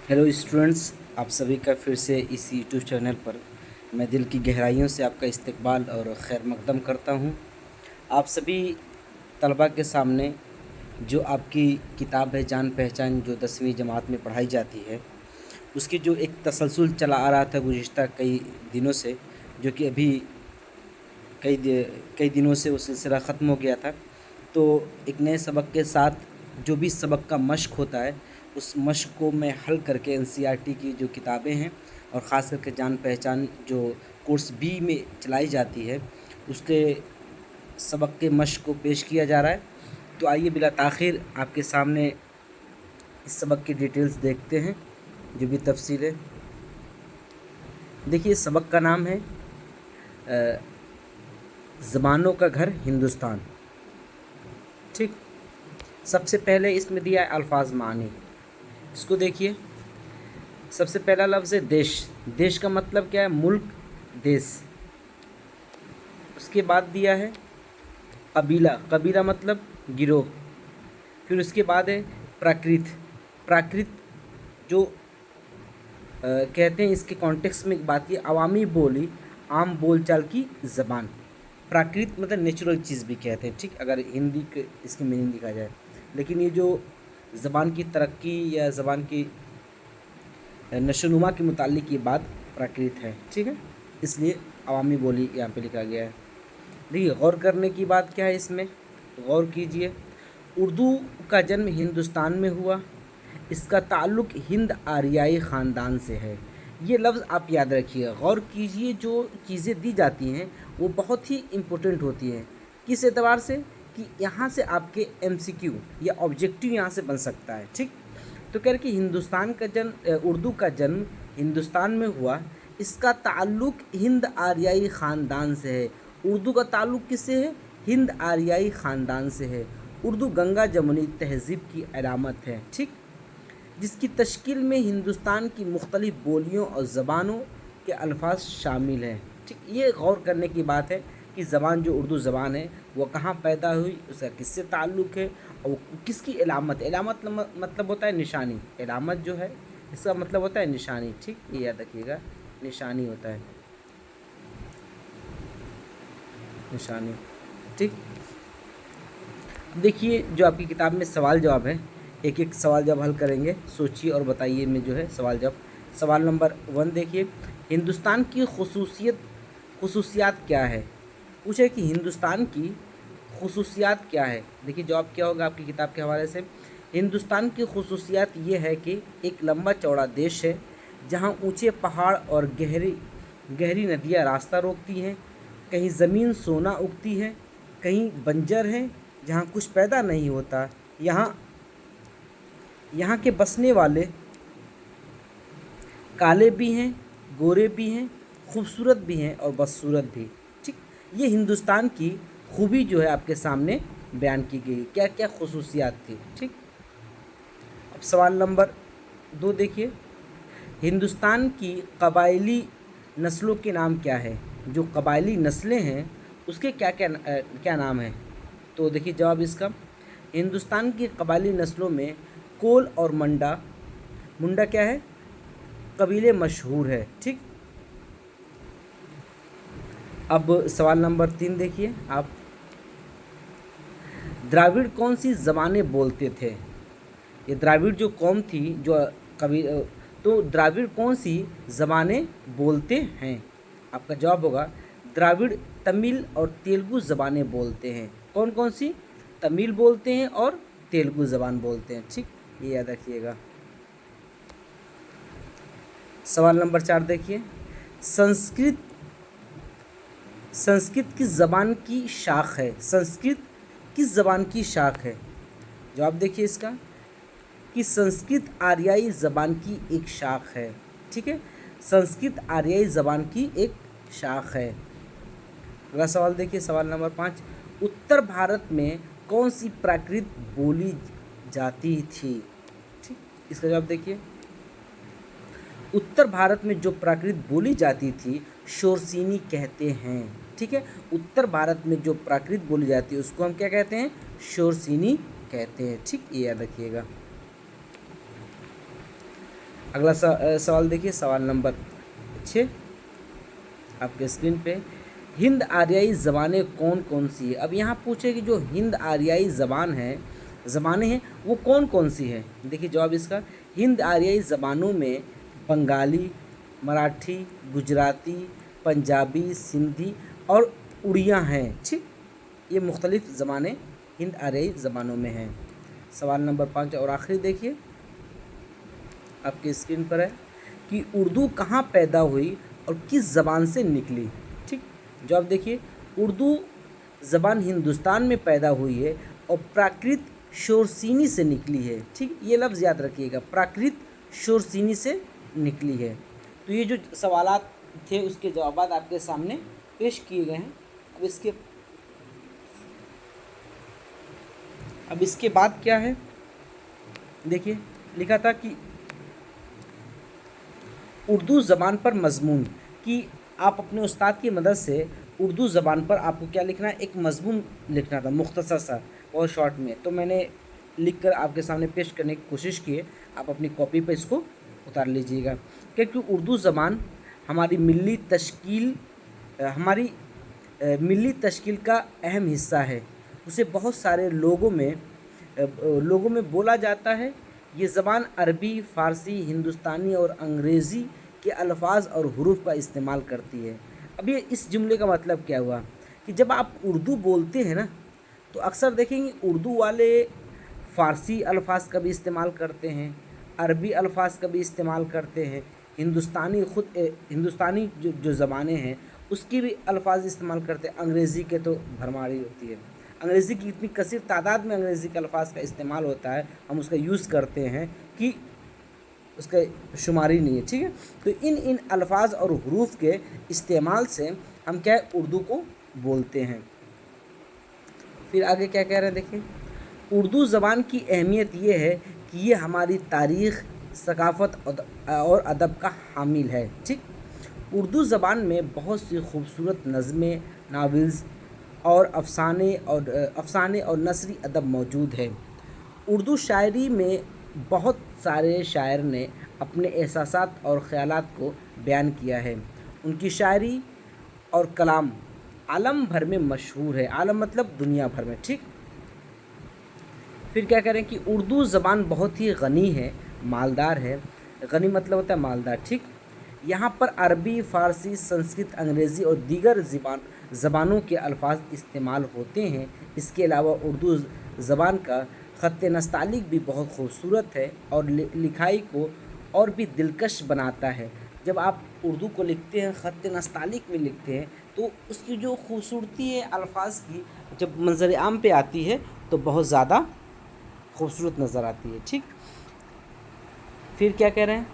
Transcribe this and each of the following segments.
Hello students, आप सभी का फिर से इस यूट्यूब चैनल पर मैं दिल की गहराइयों से आपका इस्तकबाल और खैर मकदम करता हूं। आप सभी तलबा के सामने जो आपकी किताब है जान पहचान, जो 10वीं जमात में पढ़ाई जाती है, उसकी जो एक तसलसल चला आ रहा था गुज़िश्ता कई दिनों से, जो कि अभी कई दिनों से वो सिलसिला ख़त्म हो गया था। तो एक नए सबक के साथ जो भी सबक का मश्क होता है, उस मश्क को मैं हल करके एनसीईआरटी की जो किताबें हैं और ख़ास करके जान पहचान जो कोर्स बी में चलाई जाती है, उसके सबक के मश्क को पेश किया जा रहा है। तो आइए बिला ताख़िर आपके सामने इस सबक की डिटेल्स देखते हैं, जो भी तफसील है। देखिए, इस सबक का नाम है ज़बानों का घर हिंदुस्तान। ठीक, सबसे पहले इसमें दिया है अल्फाज मानी। इसको देखिए, सबसे पहला लफ्ज़ है देश। देश का मतलब क्या है? मुल्क, देश। उसके बाद दिया है कबीला। कबीला मतलब गिरोह। फिर उसके बाद है प्राकृत। प्राकृत जो कहते हैं, इसके कॉन्टेक्स्ट में एक बात की, अवामी बोली, आम बोलचाल की ज़बान। प्राकृत मतलब नेचुरल चीज़ भी कहते हैं, ठीक, अगर हिंदी के इसकी मीनिंग लिखा जाए। लेकिन ये जो ज़बान की तरक्की या ज़बान की नशोनुमा के मुतालिक ये बात प्राकृत है, ठीक है, इसलिए अवामी बोली यहाँ पे लिखा गया है। देखिए, गौर करने की बात क्या है इसमें, गौर कीजिए। उर्दू का जन्म हिंदुस्तान में हुआ। इसका ताल्लुक़ हिंद आर्याई ख़ानदान से है। ये लफ्ज़ आप याद रखिए, गौर कीजिए। जो चीज़ें दी जाती हैं वो बहुत ही इम्पोर्टेंट होती हैं। किस एतबार से कि यहाँ से आपके एमसीक्यू या ऑब्जेक्टिव यहाँ से बन सकता है, ठीक। तो कह रहे कि हिंदुस्तान का जन्म, उर्दू का जन्म हिंदुस्तान में हुआ। इसका ताल्लुक़ हिंद आर्याई ख़ानदान से है। उर्दू का ताल्लुक़ किससे है? हिंद आर्याई ख़ानदान से है। उर्दू गंगा जमुनी तहज़ीब की अलामत है, ठीक, जिसकी तश्कील में हिंदुस्तान की मुख्तलिफ़ बोलियों और ज़बानों के अल्फाज शामिल हैं, ठीक। ये गौर करने की बात है कि ज़बान, जो उर्दू ज़बान है, वो कहाँ पैदा हुई, उसका किससे ताल्लुक़ है और किसकी इलामत। इलामत मतलब होता है निशानी। इलामत जो है इसका मतलब होता है निशानी, ठीक, ये याद रखिएगा, निशानी होता है, निशानी, ठीक। देखिए, जो आपकी किताब में सवाल जवाब है, एक एक सवाल जवाब हल करेंगे, सोचिए और बताइए में जो है सवाल जवाब। सवाल नंबर 1 देखिए, हिंदुस्तान की खसूसियात क्या है? पूछे कि हिंदुस्तान की खसूसियात क्या है। देखिए, जवाब क्या होगा आपकी किताब के हवाले से। हिंदुस्तान की खसूसियात ये है कि एक लंबा चौड़ा देश है, जहाँ ऊँचे पहाड़ और गहरी गहरी नदियाँ रास्ता रोकती हैं। कहीं ज़मीन सोना उगती है, कहीं बंजर है जहाँ कुछ पैदा नहीं होता। यहाँ यहाँ के बसने वाले काले भी हैं, गोरे भी हैं, खूबसूरत भी हैं और बदसूरत भी, ठीक। ये हिंदुस्तान की खूबी जो है आपके सामने बयान की गई, क्या क्या खसूसियात थी, ठीक। अब सवाल नंबर 2 देखिए, हिंदुस्तान की कबायली नस्लों के नाम क्या है? जो कबायली नस्लें हैं उसके क्या क्या क्या नाम है? तो देखिए जवाब इसका, हिंदुस्तान की कबायली नस्लों में कोल और मुंडा क्या है? कबीले मशहूर है, ठीक। अब सवाल नंबर 3 देखिए आप, द्राविड़ कौन सी ज़बानें बोलते थे? ये द्राविड़ जो कौम थी, जो कभी, तो द्राविड़ कौन सी ज़बानें बोलते हैं? आपका जवाब होगा द्राविड़ तमिल और तेलुगु ज़बानें बोलते हैं। कौन कौन सी? तमिल बोलते हैं और तेलुगु ज़बान बोलते हैं, ठीक, ये याद रखिएगा। सवाल नंबर 4 देखिए, संस्कृत संस्कृत किस ज़बान की शाख है? संस्कृत किस ज़बान की शाख है? जवाब देखिए इसका कि संस्कृत आर्याई ज़बान की एक शाख है, ठीक है, संस्कृत आर्याई ज़बान की एक शाख है। अगला सवाल देखिए, सवाल नंबर 5, उत्तर भारत में कौन सी प्राकृत बोली जाती थी? ठीक, इसका जवाब देखिए, उत्तर भारत में जो प्राकृत बोली जाती थी शोरसीनी कहते हैं, ठीक है। उत्तर भारत में जो प्राकृत बोली जाती है उसको हम क्या कहते हैं? शोरसीनी कहते हैं, ठीक, ये याद रखिएगा। अगला सवाल देखिए, सवाल नंबर 6 आपके स्क्रीन पे। हिंद आर्याई ज़बानें कौन कौन सी है? अब यहाँ पूछे कि जो हिंद आर्याई ज़बानें हैं वो कौन कौन सी है। देखिए जवाब इसका, हिंद आर्याई ज़बानों में बंगाली, मराठी, गुजराती, पंजाबी, सिंधी और उड़िया हैं। ठीक, ये मुख्तलिफ़ ज़बानें हिंद आर्याई ज़बानों में हैं। सवाल नंबर 5 और आखिरी देखिए आपकी स्क्रीन पर है कि उर्दू कहाँ पैदा हुई और किस ज़बान से निकली। ठीक, जवाब देखिए, उर्दू ज़बान हिंदुस्तान में पैदा हुई है और प्राकृत शोरसीनी से निकली है। ठीक, ये लफ्ज़ याद रखिएगा, प्राकृत शोरसीनी से निकली है। तो ये जो सवालात थे उसके जवाब आपके सामने पेश किए गए हैं। अब इसके बाद क्या है, देखिए लिखा था कि उर्दू ज़बान पर मज़मून, कि आप अपने उस्ताद की मदद से उर्दू ज़बान पर आपको क्या लिखना है, एक मज़मून लिखना था, मुख्तसर सा और शॉर्ट में। तो मैंने लिख कर आपके सामने पेश करने की कोशिश की है, आप अपनी कॉपी पर इसको उतार लीजिएगा। क्योंकि उर्दू ज़बान हमारी मिली तश्कील का अहम हिस्सा है। उसे बहुत सारे लोगों में बोला जाता है। ये ज़बान अरबी, फ़ारसी, हिंदुस्तानी और अंग्रेज़ी के अल्फाज और हुरूफ का इस्तेमाल करती है। अब ये इस जुमले का मतलब क्या हुआ कि जब आप उर्दू बोलते हैं ना, तो अक्सर देखेंगे उर्दू वाले फ़ारसी अल्फाज का भी इस्तेमाल करते हैं, अरबी अल्फाज का भी इस्तेमाल करते हैं, हिंदुस्तानी जो ज़बानें हैं उसकी भी अल्फाज इस्तेमाल करते हैं। अंग्रेज़ी के तो भरमारी होती है, अंग्रेज़ी की इतनी कसीर तादाद में अंग्रेज़ी के अल्फाज का इस्तेमाल होता है, हम उसका यूज़ करते हैं कि उसका शुमारी नहीं है। ठीक है, तो इन अल्फाज और हुरूफ के इस्तेमाल से हम क्या है, उर्दू को बोलते हैं। फिर आगे क्या कह रहे हैं देखिए, उर्दू ज़बान की अहमियत ये है कि ये हमारी तारीख़, सकाफ़त और अदब का हामिल है। ठीक, उर्दू ज़बान में बहुत सी खूबसूरत नज़में, नावल्स और अफ़साने और नसरी अदब मौजूद है। उर्दू शायरी में बहुत सारे शायर ने अपने एहसासात और ख़यालात को बयान किया है। उनकी शायरी और कलाम आलम भर में मशहूर है। आलम मतलब दुनिया भर में। ठीक, फिर क्या करें कि उर्दू ज़बान बहुत ही गनी है, मालदार है। गनी मतलब होता है मालदार। ठीक, यहाँ पर अरबी, फ़ारसी, संस्कृत, अंग्रेज़ी और दीगर ज़बानों के अल्फाज इस्तेमाल होते हैं। इसके अलावा उर्दू ज़बान का ख़त नस्तालिक भी बहुत खूबसूरत है और लिखाई को और भी दिलकश बनाता है। जब आप उर्दू को लिखते हैं, ख़त नस्तालिक में लिखते हैं, तो उसकी जो खूबसूरती है अल्फाज की, जब मंज़र आम पे आती है तो बहुत ज़्यादा खूबसूरत नज़र आती है। ठीक, फिर क्या कह रहे हैं,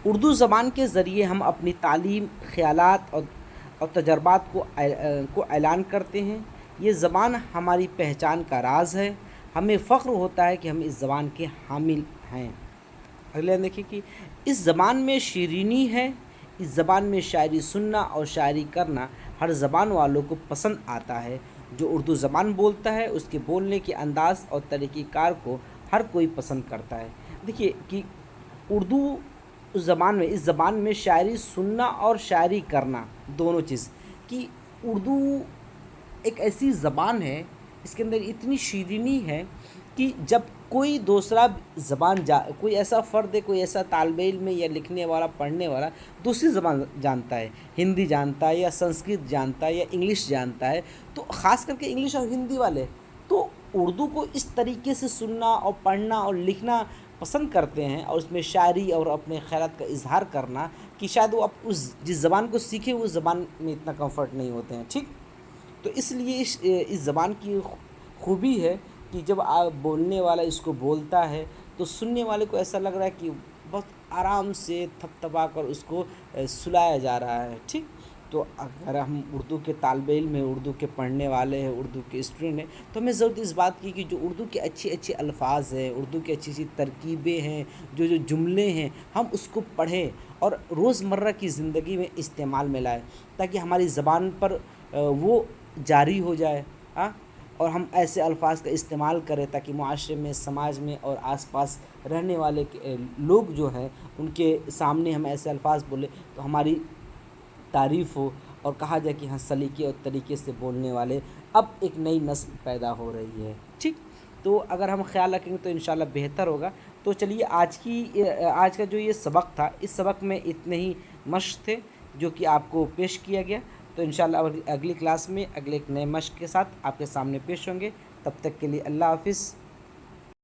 उर्दू ज़बान के ज़रिए हम अपनी तालीम, ख़यालात और तजर्बात को ऐलान करते हैं। ये ज़बान हमारी पहचान का राज है। हमें फ़ख्र होता है कि हम इस ज़बान के हामिल हैं। अगले देखिए कि इस ज़बान में शीरीनी है। इस ज़बान में शायरी सुनना और शायरी करना हर ज़बान वालों को पसंद आता है। जो उर्दू ज़बान बोलता है उसके बोलने के अंदाज़ और तरीक़ेकार को हर कोई पसंद करता है। देखिए कि उर्दू ज़बान में, इस ज़बान में शायरी सुनना और शायरी करना दोनों चीज़, कि उर्दू एक ऐसी ज़बान है, इसके अंदर इतनी शीरीनी है कि जब कोई दूसरा ज़बान कोई ऐसा फ़र्द है, कोई ऐसा तालिब इल्म या लिखने वाला, पढ़ने वाला दूसरी ज़बान जानता है, हिंदी जानता है या संस्कृत जानता है या इंग्लिश जानता है, तो ख़ास करके इंग्लिश और हिंदी वाले तो उर्दू को इस तरीके से सुनना और पढ़ना और लिखना पसंद करते हैं, और उसमें शायरी और अपने ख़यालात का इजहार करना, कि शायद वो उस जिस ज़बान को सीखे उस ज़बान में इतना कंफर्ट नहीं होते हैं। ठीक, तो इसलिए इस ज़बान की खूबी है कि जब आप बोलने वाला इसको बोलता है तो सुनने वाले को ऐसा लग रहा है कि बहुत आराम से थपथपा कर उसको सुलाया जा रहा है। ठीक, तो अगर हम उर्दू के तालिब इल्म हैं, उर्दू के पढ़ने वाले हैं, उर्दू के स्टूडेंट हैं, तो हमें ज़रूरत इस बात की कि जो उर्दू के अच्छे अच्छे अल्फाज हैं, उर्दू की अच्छी अच्छी तरकीबें हैं, जो जुमले हैं, हम उसको पढ़ें और रोज़मर्रा की ज़िंदगी में इस्तेमाल में लाएँ, ताकि हमारी ज़बान पर वो जारी हो जाए। اور ہم ایسے الفاظ کا استعمال کریں تاکہ معاشرے میں، سماج میں اور آس پاس رہنے والے لوگ جو ہیں ان کے سامنے ہم ایسے الفاظ بولیں تو ہماری تعریف ہو، اور کہا جائے کہ ہاں سلیقے اور طریقے سے بولنے والے اب ایک نئی نسل پیدا ہو رہی ہے، ٹھیک۔ تو اگر ہم خیال رکھیں گے تو انشاءاللہ بہتر ہوگا۔ تو چلیے آج کا جو یہ سبق تھا، اس سبق میں اتنے ہی مشق تھے جو کہ آپ کو پیش کیا گیا۔ تو انشاءاللہ اگلی کلاس میں اگلے ایک نئے مشق کے ساتھ آپ کے سامنے پیش ہوں گے۔ تب تک کے لیے اللہ حافظ۔